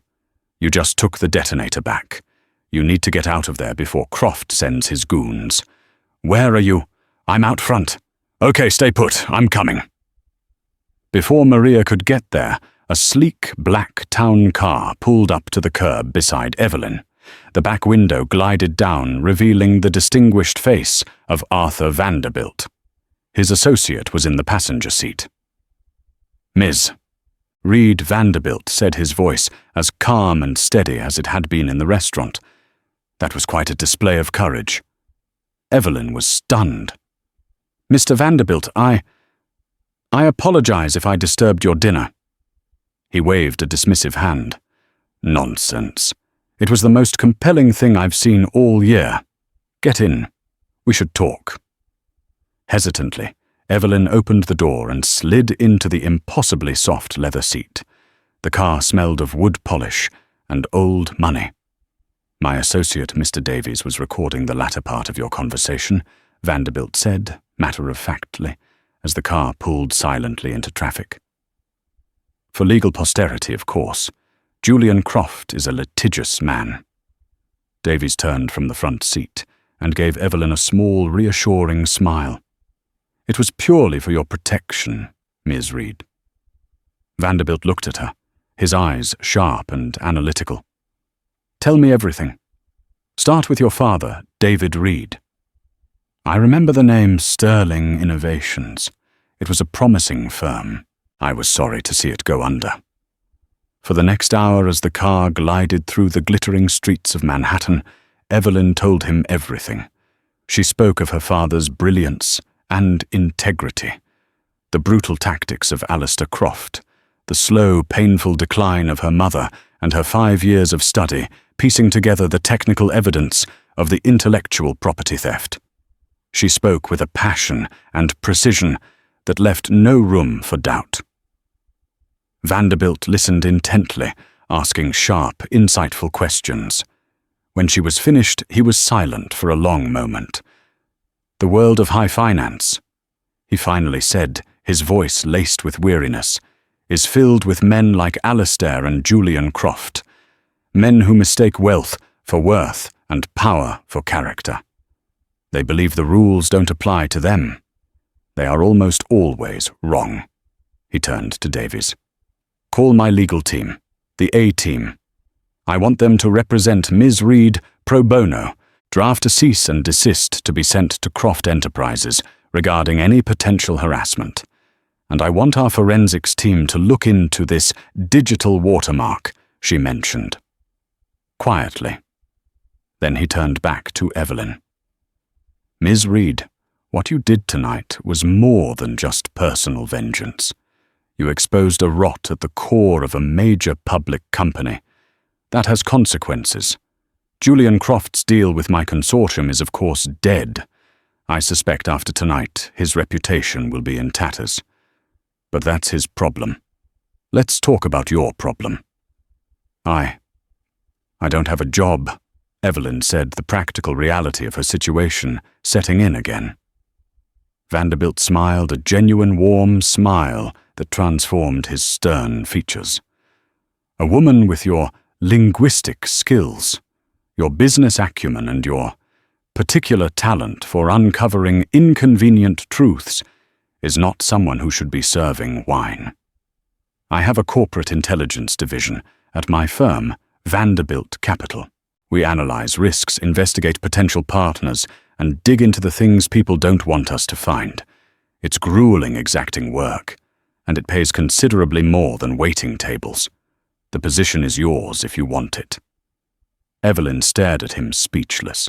"You just took the detonator back. You need to get out of there before Croft sends his goons. Where are you?" "I'm out front." "Okay, stay put. I'm coming." Before Maria could get there, a sleek black town car pulled up to the curb beside Evelyn. The back window glided down, revealing the distinguished face of Arthur Vanderbilt. His associate was in the passenger seat. "Ms. Reed Vanderbilt," said his voice, as calm and steady as it had been in the restaurant. That was quite a display of courage. Evelyn was stunned. "Mr. Vanderbilt, I apologize if I disturbed your dinner." He waved a dismissive hand. "Nonsense. It was the most compelling thing I've seen all year. Get in. We should talk." Hesitantly, Evelyn opened the door and slid into the impossibly soft leather seat. The car smelled of wood polish and old money. "My associate, Mr. Davies, was recording the latter part of your conversation," Vanderbilt said, matter-of-factly, as the car pulled silently into traffic. "For legal posterity, of course. Julian Croft is a litigious man." Davies turned from the front seat and gave Evelyn a small, reassuring smile. "It was purely for your protection, Ms. Reed." Vanderbilt looked at her, his eyes sharp and analytical. "Tell me everything. Start with your father, David Reed." "I remember the name Sterling Innovations. It was a promising firm. I was sorry to see it go under." For the next hour, as the car glided through the glittering streets of Manhattan, Evelyn told him everything. She spoke of her father's brilliance and integrity, the brutal tactics of Alistair Croft, the slow, painful decline of her mother, and her 5 years of study, piecing together the technical evidence of the intellectual property theft. She spoke with a passion and precision that left no room for doubt. Vanderbilt listened intently, asking sharp, insightful questions. When she was finished, he was silent for a long moment. "The world of high finance," he finally said, his voice laced with weariness, "is filled with men like Alistair and Julian Croft, men who mistake wealth for worth and power for character. They believe the rules don't apply to them. They are almost always wrong." He turned to Davies. "Call my legal team, the A-team. I want them to represent Ms. Reed pro bono, draft a cease and desist to be sent to Croft Enterprises regarding any potential harassment. And I want our forensics team to look into this digital watermark she mentioned." Quietly. Then he turned back to Evelyn. "Ms. Reed, what you did tonight was more than just personal vengeance. You exposed a rot at the core of a major public company. That has consequences. Julian Croft's deal with my consortium is of course dead. I suspect after tonight his reputation will be in tatters. But that's his problem. Let's talk about your problem." I don't have a job," Evelyn said, the practical reality of her situation setting in again. Vanderbilt smiled, a genuine warm smile that transformed his stern features. "A woman with your linguistic skills, your business acumen, and your particular talent for uncovering inconvenient truths is not someone who should be serving wine. I have a corporate intelligence division at my firm, Vanderbilt Capital. We analyze risks, investigate potential partners, and dig into the things people don't want us to find. It's grueling, exacting work, and it pays considerably more than waiting tables. The position is yours if you want it." Evelyn stared at him, speechless.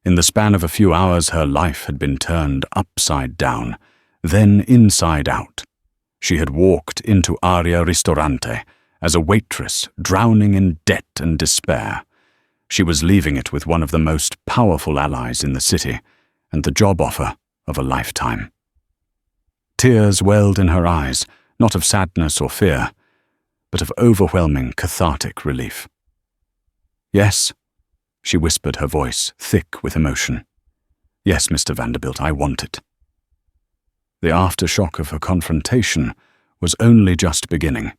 In the span of a few hours, her life had been turned upside down, then inside out. She had walked into Aria Ristorante as a waitress, drowning in debt and despair. She was leaving it with one of the most powerful allies in the city, and the job offer of a lifetime. Tears welled in her eyes, not of sadness or fear, but of overwhelming cathartic relief. "Yes," she whispered, her voice thick with emotion. "Yes, Mr. Vanderbilt, I want it." The aftershock of her confrontation was only just beginning,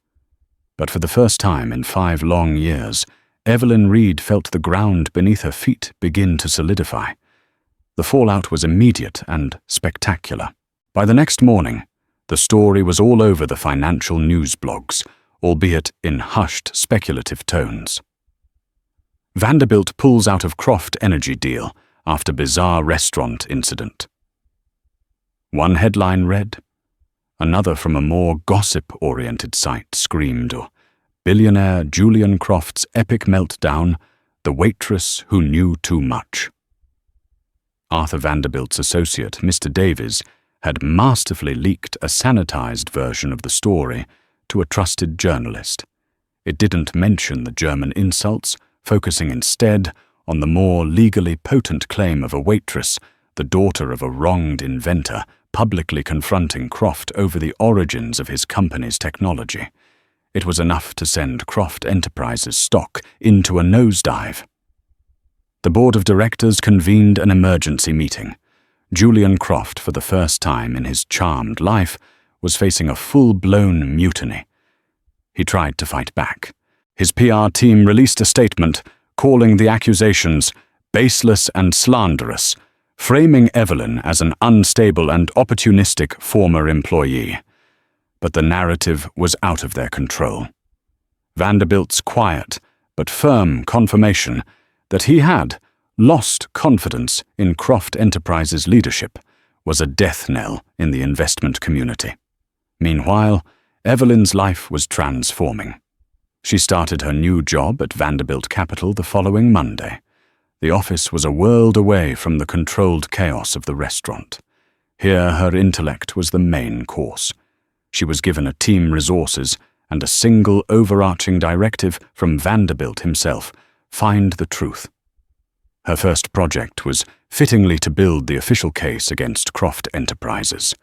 but for the first time in 5 long years, Evelyn Reed felt the ground beneath her feet begin to solidify. The fallout was immediate and spectacular. By the next morning, the story was all over the financial news blogs, albeit in hushed, speculative tones. Vanderbilt pulls out of Croft energy deal after bizarre restaurant incident. One headline read. Another from a more gossip-oriented site screamed, "Billionaire Julian Croft's epic meltdown, the waitress who knew too much." Arthur Vanderbilt's associate, Mr. Davies, had masterfully leaked a sanitized version of the story to a trusted journalist. It didn't mention the German insults, focusing instead on the more legally potent claim of a waitress, the daughter of a wronged inventor, publicly confronting Croft over the origins of his company's technology. It was enough to send Croft Enterprises stock into a nosedive. The board of directors convened an emergency meeting. Julian Croft, for the first time in his charmed life, was facing a full-blown mutiny. He tried to fight back. His PR team released a statement calling the accusations baseless and slanderous, framing Evelyn as an unstable and opportunistic former employee. But the narrative was out of their control. Vanderbilt's quiet but firm confirmation that he had lost confidence in Croft Enterprises' leadership was a death knell in the investment community. Meanwhile, Evelyn's life was transforming. She started her new job at Vanderbilt Capital the following Monday. The office was a world away from the controlled chaos of the restaurant. Here her intellect was the main course. She was given a team resources and a single overarching directive from Vanderbilt himself: find the truth. Her first project was fittingly to build the official case against Croft Enterprises.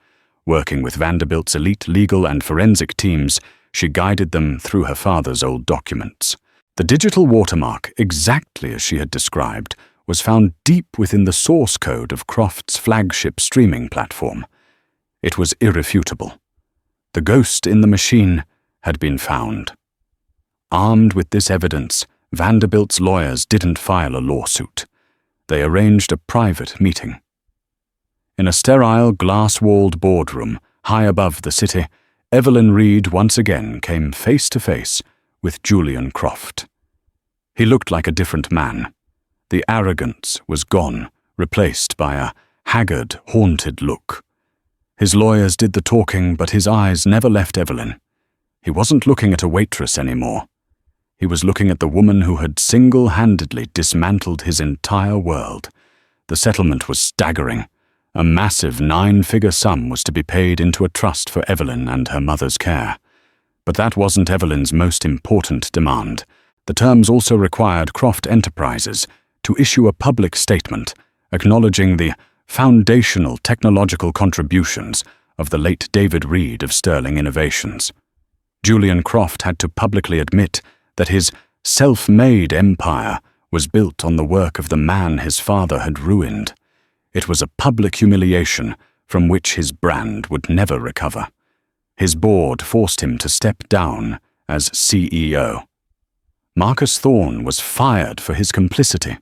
Working with Vanderbilt's elite legal and forensic teams, she guided them through her father's old documents. The digital watermark, exactly as she had described, was found deep within the source code of Croft's flagship streaming platform. It was irrefutable. The ghost in the machine had been found. Armed with this evidence, Vanderbilt's lawyers didn't file a lawsuit. They arranged a private meeting. In a sterile, glass-walled boardroom high above the city, Evelyn Reed once again came face to face with Julian Croft. He looked like a different man. The arrogance was gone, replaced by a haggard, haunted look. His lawyers did the talking, but his eyes never left Evelyn. He wasn't looking at a waitress anymore. He was looking at the woman who had single-handedly dismantled his entire world. The settlement was staggering. A massive 9-figure sum was to be paid into a trust for Evelyn and her mother's care. But that wasn't Evelyn's most important demand. The terms also required Croft Enterprises to issue a public statement acknowledging the foundational technological contributions of the late David Reed of Sterling Innovations. Julian Croft had to publicly admit that his self-made empire was built on the work of the man his father had ruined. It was a public humiliation from which his brand would never recover. His board forced him to step down as CEO. Marcus Thorne was fired for his complicity.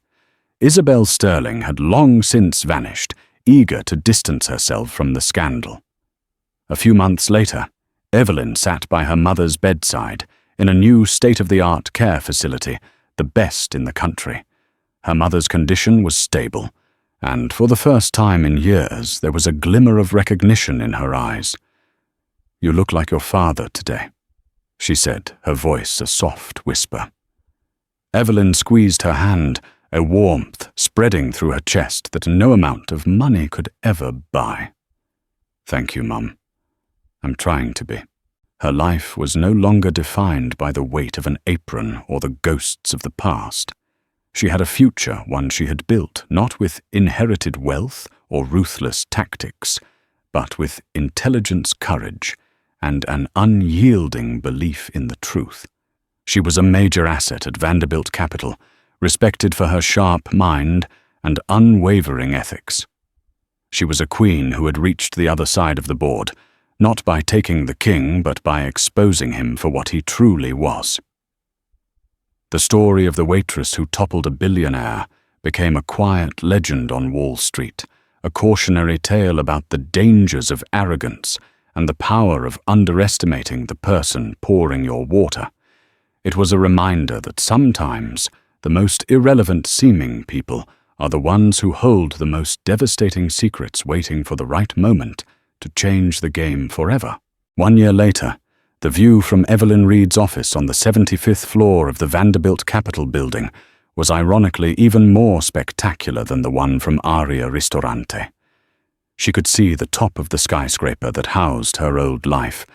Isabel Sterling had long since vanished, eager to distance herself from the scandal. A few months later, Evelyn sat by her mother's bedside in a new state-of-the-art care facility, the best in the country. Her mother's condition was stable, and for the first time in years there was a glimmer of recognition in her eyes. "You look like your father today," she said, her voice a soft whisper. Evelyn squeezed her hand, a warmth spreading through her chest that no amount of money could ever buy. "Thank you, Mum. I'm trying to be." Her life was no longer defined by the weight of an apron or the ghosts of the past. She had a future, one she had built, not with inherited wealth or ruthless tactics, but with intelligence, courage, and an unyielding belief in the truth. She was a major asset at Vanderbilt Capital, respected for her sharp mind and unwavering ethics. She was a queen who had reached the other side of the board, not by taking the king, but by exposing him for what he truly was. The story of the waitress who toppled a billionaire became a quiet legend on Wall Street, a cautionary tale about the dangers of arrogance and the power of underestimating the person pouring your water. It was a reminder that sometimes the most irrelevant-seeming people are the ones who hold the most devastating secrets, waiting for the right moment to change the game forever. 1 year later, the view from Evelyn Reed's office on the 75th floor of the Vanderbilt Capitol building was ironically even more spectacular than the one from Aria Ristorante. She could see the top of the skyscraper that housed her old life,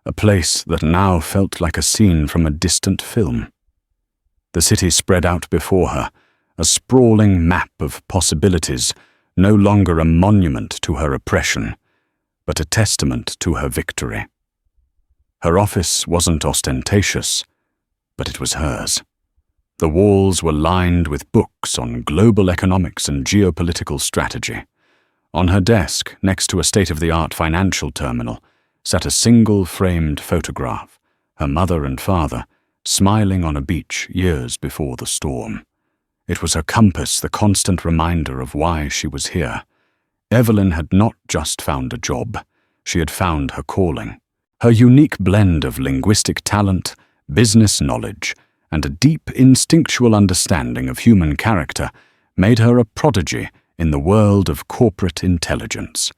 a place that now felt like a scene from a distant film. The city spread out before her, a sprawling map of possibilities, no longer a monument to her oppression, but a testament to her victory. Her office wasn't ostentatious, but it was hers. The walls were lined with books on global economics and geopolitical strategy. On her desk, next to a state-of-the-art financial terminal, sat a single framed photograph, her mother and father, smiling on a beach years before the storm. It was her compass, the constant reminder of why she was here. Evelyn had not just found a job, she had found her calling. Her unique blend of linguistic talent, business knowledge, and a deep instinctual understanding of human character made her a prodigy in the world of corporate intelligence.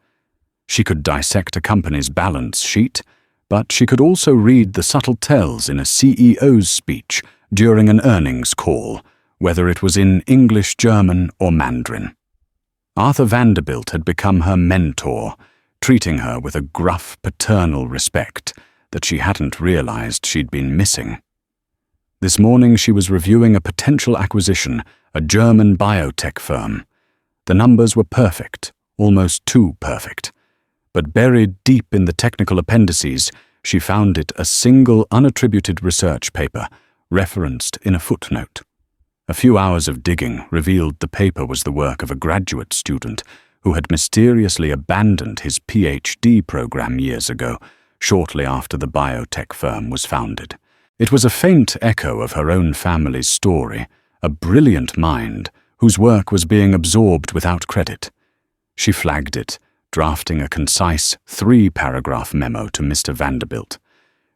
She could dissect a company's balance sheet, but she could also read the subtle tells in a CEO's speech during an earnings call, whether it was in English, German, or Mandarin. Arthur Vanderbilt had become her mentor, treating her with a gruff paternal respect that she hadn't realized she'd been missing. This morning she was reviewing a potential acquisition, a German biotech firm. The numbers were perfect, almost too perfect. But buried deep in the technical appendices, she found it a single unattributed research paper, referenced in a footnote. A few hours of digging revealed the paper was the work of a graduate student who had mysteriously abandoned his PhD program years ago, shortly after the biotech firm was founded. It was a faint echo of her own family's story, a brilliant mind whose work was being absorbed without credit. She flagged it, drafting a concise 3-paragraph memo to Mr. Vanderbilt.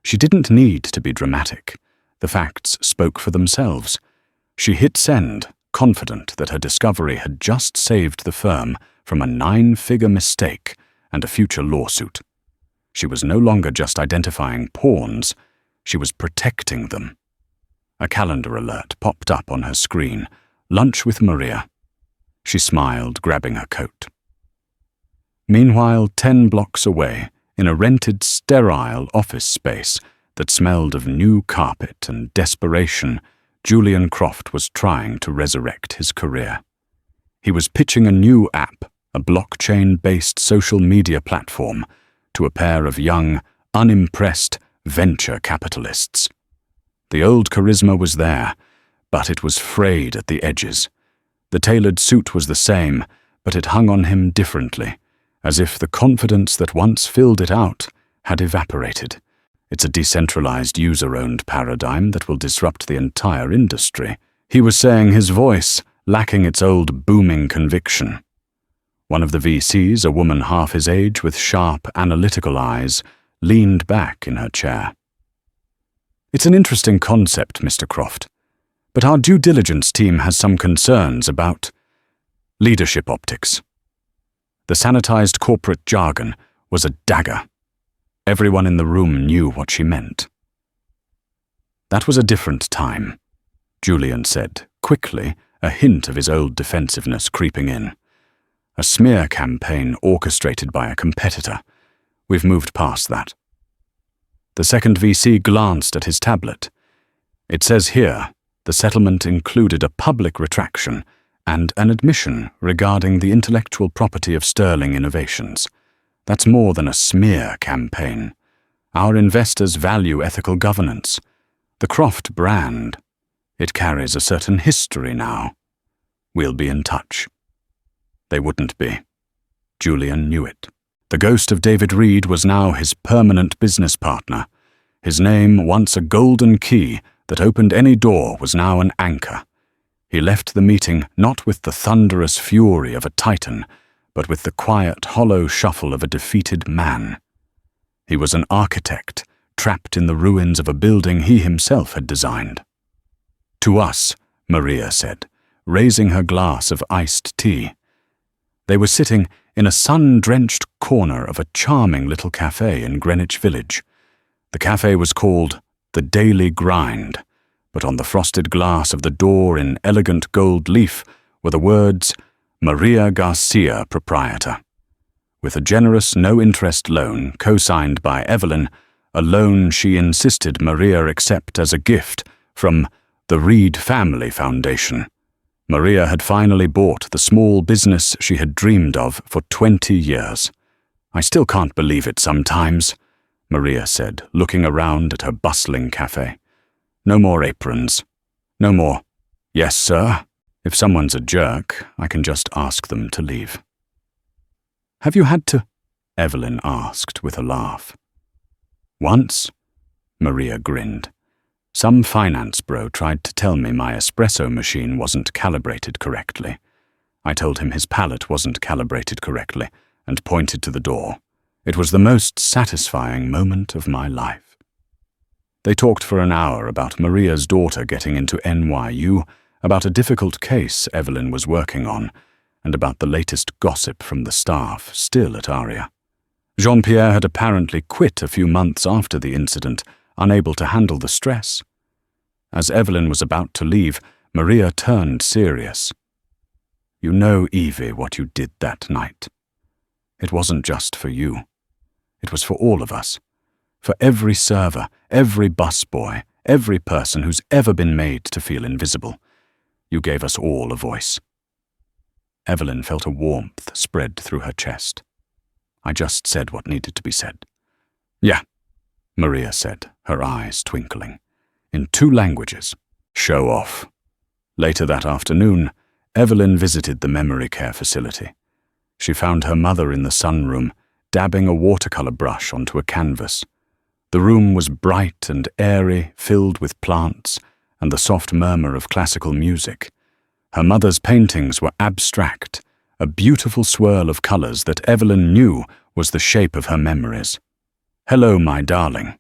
She didn't need to be dramatic. The facts spoke for themselves. She hit send, confident that her discovery had just saved the firm from a 9-figure mistake and a future lawsuit. She was no longer just identifying pawns, she was protecting them. A calendar alert popped up on her screen. Lunch with Maria. She smiled, grabbing her coat. Meanwhile, 10 blocks away, in a rented, sterile office space that smelled of new carpet and desperation, Julian Croft was trying to resurrect his career. He was pitching a new app, a blockchain-based social media platform, to a pair of young, unimpressed venture capitalists. The old charisma was there, but it was frayed at the edges. The tailored suit was the same, but it hung on him differently, as if the confidence that once filled it out had evaporated. It's a decentralized, user-owned paradigm that will disrupt the entire industry, he was saying, his voice lacking its old booming conviction. One of the VCs, a woman half his age with sharp, analytical eyes, leaned back in her chair. It's an interesting concept, Mr. Croft, but our due diligence team has some concerns about leadership optics. The sanitized corporate jargon was a dagger. Everyone in the room knew what she meant. That was a different time, Julian said, quickly, a hint of his old defensiveness creeping in. A smear campaign orchestrated by a competitor. We've moved past that. The second VC glanced at his tablet. It says here, the settlement included a public retraction and an admission regarding the intellectual property of Sterling Innovations. That's more than a smear campaign. Our investors value ethical governance. The Croft brand, it carries a certain history now. We'll be in touch. They wouldn't be. Julian knew it. The ghost of David Reed was now his permanent business partner. His name, once a golden key that opened any door, was now an anchor. He left the meeting not with the thunderous fury of a titan, but with the quiet, hollow shuffle of a defeated man. He was an architect, trapped in the ruins of a building he himself had designed. To us, Maria said, raising her glass of iced tea. They were sitting in a sun-drenched corner of a charming little cafe in Greenwich Village. The cafe was called The Daily Grind, but on the frosted glass of the door in elegant gold leaf were the words, Maria Garcia, proprietor. With a generous no-interest loan co-signed by Evelyn, a loan she insisted Maria accept as a gift from the Reed Family Foundation. Maria had finally bought the small business she had dreamed of for 20 years. I still can't believe it sometimes, Maria said, looking around at her bustling cafe. No more aprons. No more, yes, sir. If someone's a jerk, I can just ask them to leave. Have you had to? Evelyn asked with a laugh. Once, Maria grinned. Some finance bro tried to tell me my espresso machine wasn't calibrated correctly. I told him his palate wasn't calibrated correctly and pointed to the door. It was the most satisfying moment of my life. They talked for an hour about Maria's daughter getting into NYU, about a difficult case Evelyn was working on, and about the latest gossip from the staff still at Aria. Jean-Pierre had apparently quit a few months after the incident, unable to handle the stress. As Evelyn was about to leave, Maria turned serious. You know, Evie, what you did that night. It wasn't just for you. It was for all of us. For every server, every busboy, every person who's ever been made to feel invisible. You gave us all a voice." Evelyn felt a warmth spread through her chest. "I just said what needed to be said." "Yeah," Maria said, her eyes twinkling. "In 2 languages. Show off." Later that afternoon, Evelyn visited the memory care facility. She found her mother in the sunroom, dabbing a watercolor brush onto a canvas. The room was bright and airy, filled with plants and the soft murmur of classical music. Her mother's paintings were abstract, a beautiful swirl of colors that Evelyn knew was the shape of her memories. "Hello, my darling,"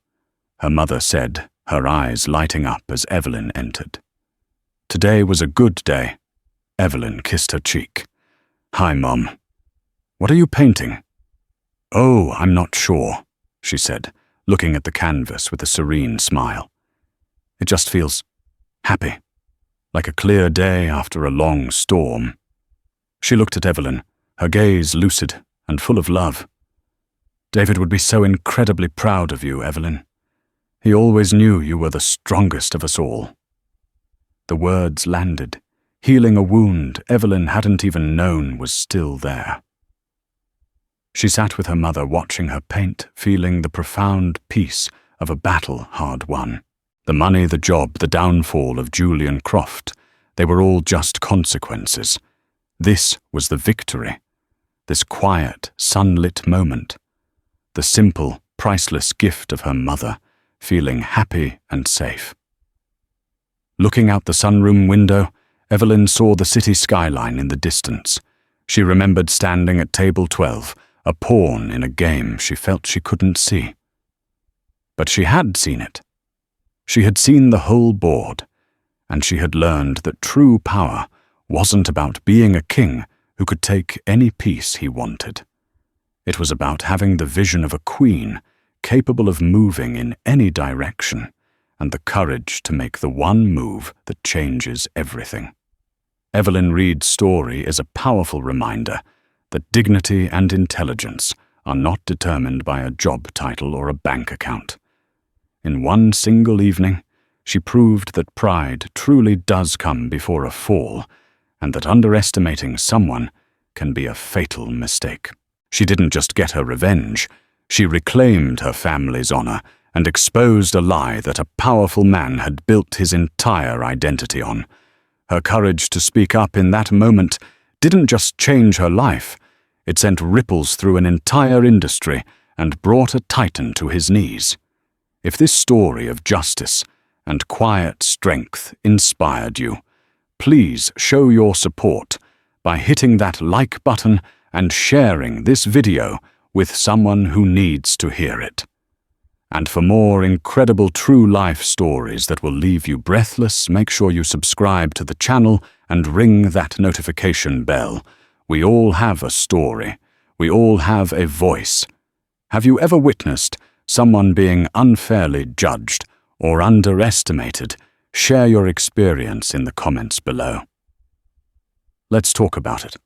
her mother said, her eyes lighting up as Evelyn entered. "Today was a good day." Evelyn kissed her cheek. "Hi, Mom. What are you painting?" "Oh, I'm not sure," she said, looking at the canvas with a serene smile. "It just feels happy, like a clear day after a long storm." She looked at Evelyn, her gaze lucid and full of love. "David would be so incredibly proud of you, Evelyn. He always knew you were the strongest of us all." The words landed, healing a wound Evelyn hadn't even known was still there. She sat with her mother, watching her paint, feeling the profound peace of a battle hard won. The money, the job, the downfall of Julian Croft, they were all just consequences. This was the victory, this quiet, sunlit moment, the simple, priceless gift of her mother, feeling happy and safe. Looking out the sunroom window, Evelyn saw the city skyline in the distance. She remembered standing at table 12, a pawn in a game she felt she couldn't see. But she had seen it. She had seen the whole board, and she had learned that true power wasn't about being a king who could take any piece he wanted. It was about having the vision of a queen, capable of moving in any direction, and the courage to make the one move that changes everything. Evelyn Reed's story is a powerful reminder that dignity and intelligence are not determined by a job title or a bank account. In one single evening, she proved that pride truly does come before a fall, and that underestimating someone can be a fatal mistake. She didn't just get her revenge, she reclaimed her family's honor and exposed a lie that a powerful man had built his entire identity on. Her courage to speak up in that moment didn't just change her life, it sent ripples through an entire industry and brought a titan to his knees. If this story of justice and quiet strength inspired you, please show your support by hitting that like button and sharing this video with someone who needs to hear it. And for more incredible true life stories that will leave you breathless, make sure you subscribe to the channel and ring that notification bell. We all have a story. We all have a voice. Have you ever witnessed someone being unfairly judged or underestimated? Share your experience in the comments below. Let's talk about it.